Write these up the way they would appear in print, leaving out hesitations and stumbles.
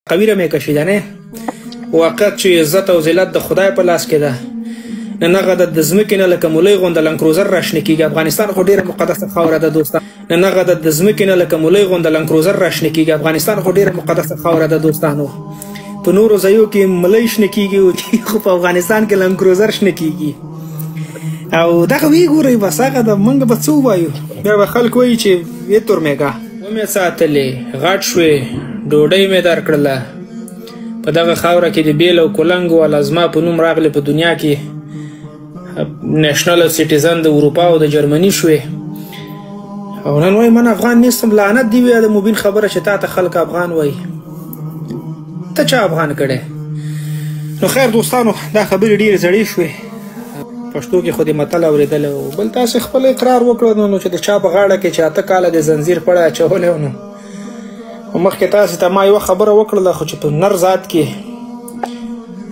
قوی را میکشیدنه واقعیت چې عزت او ذلت د خدای په لاس کې ده. نه نغه د ځمکې نه لکه مولۍ غونډه لنکروزر راشنه کېږي. افغانستان خو ډېره مقدسه خاوره ده دوستان. نه نغه د ځمکې نه لکه مولۍ غونډه لنکروزر راشنه کېږي. افغانستان خو ډېره مقدسه خاوره ده دوستانو. په نورو ځایو کې مولۍ شنه کېږي خو په افغانستان کې لنکروزر شنه کېږي. او دغه وی ګورئ بس هغه د موږ به څه ووایو. بیا به خلک وایي چې ویې تورمېږه ومې ساتلې غټ شوې ډوډۍ مې درکړله. په دغه خاوره کې د بیل او کولنګ والا زما په نوم راغلی په دنیا کې نیشنل سټیزن د اروپا او د جرمني شوې. او نن وایي من افغان نیستم. لعنت دی وی د مبین خبره چې تا ته خلک افغان وایي. ته چا افغان کړی؟ نو خیر دوستانو دا خبرې ډېرې زړې شوې. پښتو کې خو دې متل اورېدلی و. بل تاسې خپل اقرار وکړه نو چې د چا په غاړه کې چې 8 کاله د زنځیر پړی اچولی و. نو مخکې تاسې ته ما یوه خبره وکړله خو چې په نر ذات کې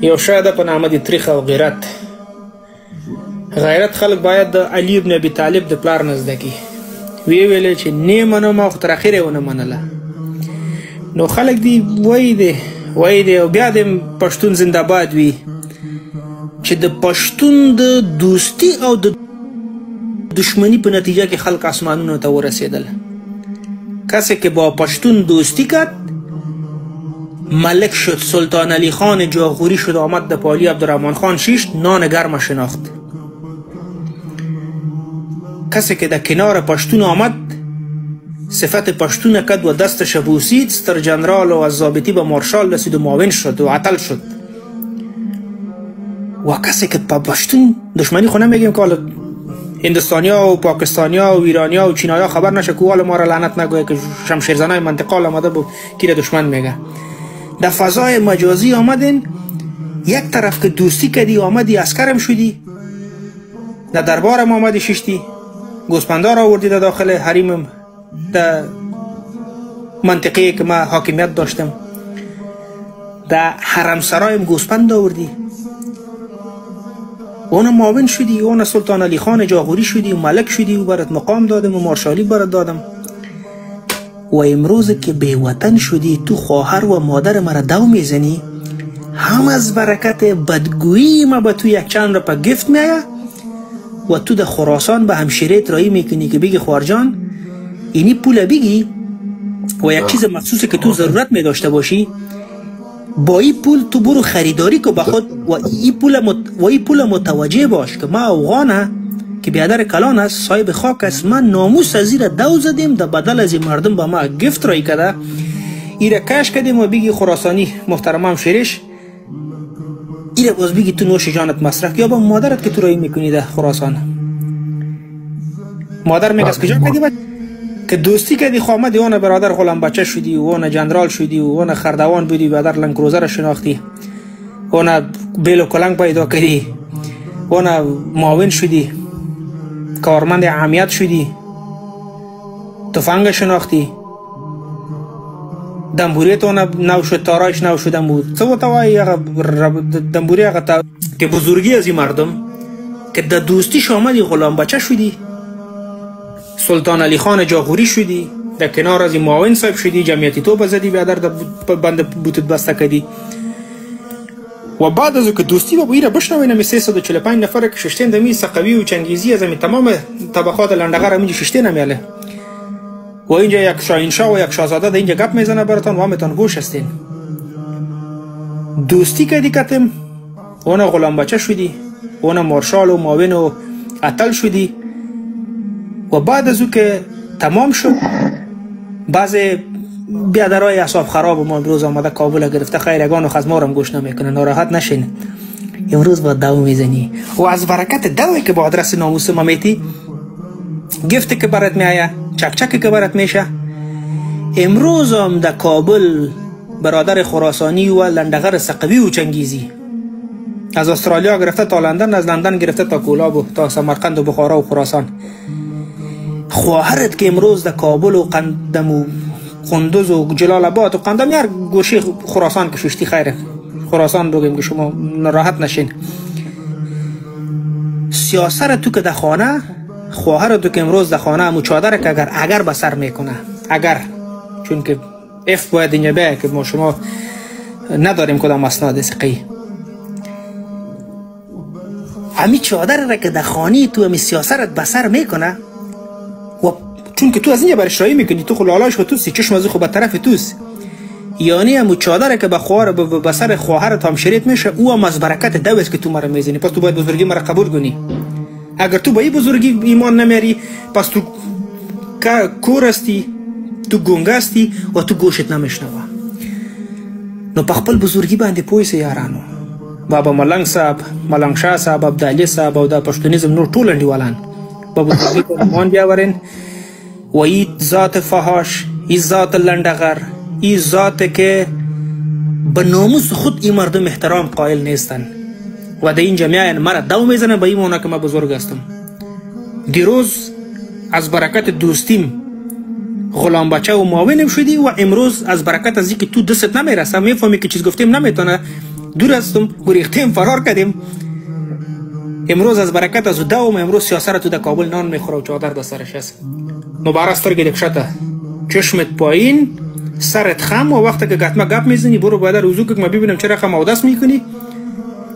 یو شی ده په نامه د تریخ او غیرت. غیرت خلک باید د علي ابن ابي طالب د پلار نه زده کړي. ویې ویلې چې نه منم خو تر اخره یې ونه منله. نو خلک دي وایي دی او بیا د پښتون زنده‌باد وي چې د پښتون د دوستی او د دشمنی په نتیجه کې خلک آسمانونو ته ورسېدل. کسی که با پشتون دوستی کرد ملک شد. سلطان علی خان جاغوری شد آمد در پالی عبدالرحمن خان شیشت نان گرم شناخت. کسی که در کنار پشتون آمد صفت پشتون کد و دستش بوسید ستر جنرال و از ضابطی به مارشال رسید و معاون شد و عطل شد. و کسی که با پشتون دشمنی خونه میگیم که هندستانیا و پاکستانیا و ایرانیا و چینایا خبر نشه که حالا ما را لعنت نگویه که شمشیرزنای منطقه آمده بود کی را دشمن میگه. در فضای مجازی آمدین یک طرف که دوستی کردی آمدی عسکرم شدی در دربارم آمدی ششتی گوسپندار آوردی در داخل حریمم در منطقه که ما حاکمیت داشتم در حرم سرایم گوسپند آوردی اون معاون شدی. اون سلطان علی خان جاغوری شدی و ملک شدی و برات مقام دادم و مارشالی برات دادم. و امروز که به وطن شدی تو خواهر و مادر مرا دو میزنی هم از برکت بدگویی ما به تو یک چند را پا گفت میایه و تو در خراسان به همشیرت رایی میکنی که بگی خوارجان اینی پول بگی و یک چیز مخصوصی که تو ضرورت میداشته باشی با این پول تو برو خریداری که بخود و این پول متوجه باش که ما افغانه که بیادر کلان است صاحب خاک است. من ناموس از زیر دو زدیم در بدل از این مردم به ما گفت رای کده ایره کش کدیم و بگی خراسانی محترمم شیرش ایره باز بگی تو نوش جانت مصرف یا با مادرت که تو رای میکنی در خراسان. مادر میگه از کجا کدی که دوستی کردی خامدی اون برادر غلام بچه شدی و اون جنرال شدی و اون خردوان بودی برادر لنکروزر شناختی اون بیل و کلنگ پیدا کردی اون معاون شدی کارمند عامیت شدی تفنگ شناختی دنبوریت اون نو شد تارایش نو شدن بود. تو توایی دنبوری اگه که بزرگی از این مردم که در دوستی شامدی غلام بچه شدی سلطان علی خان جاغوری شدی در کنار از این معاون صاحب شدی جمعیتی تو بزدی بیادر در بند بوتت بسته کدی و بعد از که دوستی با بویره بشنوی نمی 345 نفر که ششتین دمی سقوی و چنگیزی از این تمام طبقات لندغر همینجا ششتین نمیاله و اینجا یک شاهنشاه و یک شاهزاده در اینجا گپ میزنه براتان و همتان گوش هستین. دوستی کدی کتم اون غلام بچه شدی اون مارشال و معاون و عطل شدی و بعد از او که تمام شد بعض بیادرای اعصاب خراب ما امروز آمده کابل گرفته خیرگان و خزمارم گوش نمیکنه. ناراحت نشین امروز با دو میزنی و از برکت دوی که با آدرس ناموس ما میتی گفتی که برات میایه چکچکی که برات میشه. امروز هم در کابل برادر خراسانی و لندغر سقوی و چنگیزی از استرالیا گرفته تا لندن از لندن گرفته تا کولاب و تا سمرقند و بخارا و خراسان خواهرت که امروز در کابل و قندم و قندوز و جلال آباد و قندم یار گوشه خراسان که ششتی خیره خراسان بگیم که شما ناراحت نشین. سیاست تو که در خانه خواهر تو که امروز در خانه همو چادر که اگر به سر میکنه اگر چون که اف باید اینجا بیه که ما شما نداریم کدام اسناد ثقی. امی چادر را که در خانه تو امی سیاست بسر میکنه و چون که تو از اینجا برش رایی میکنی، تو خلالاش و توسی، چشم از خو به طرف توست، یعنی امو چادر که به سر خواهرت هم شریک میشه، او هم از برکت دوست که تو مرا میزنی. پس تو باید بزرگی مرا قبول کنی. اگر تو با این بزرگی ایمان نمیاری، پس تو کور استی، تو گنگ استی و تو گوشت نمیشنوه. نو په خپل بزرگی باندې پوه سئ یارانو. بابا ملنګ صاحب، ملنګ شاه صاحب، عبدالي صاحب او د پښتونیزم نور ټول انډیوالان په بزرگی کې ایمان بیاورین و این ذات فحاش، این ذات لنډغر، این ذات که به ناموس خود این مردم احترام قائل نیستن و در اینجا میاین مرا دو میزنن به این معنی که من بزرگ هستم. دیروز از برکت دوستیم غلام بچه و معاونم شدی و امروز از برکت از اینکه تو دستت نمیرسه، میفهمی که چیز گفتیم نمیتونه، دور هستم، گریختیم، فرار کردیم. امروز از برکت از دوم امروز سیاست تو در کابل نان میخوره و چادر در سرش هست. نو بارا سترگی دکشته، چشمت پایین، سرت خم و وقتی که گتمه گپ میزنی برو باید روزو که ما ببینم چرا خم آودست میکنی،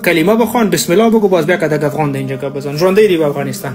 کلمه بخوان، بسم الله بگو، باز بیا که در افغان در اینجا گپ بزن. ژوندی دی به افغانستان.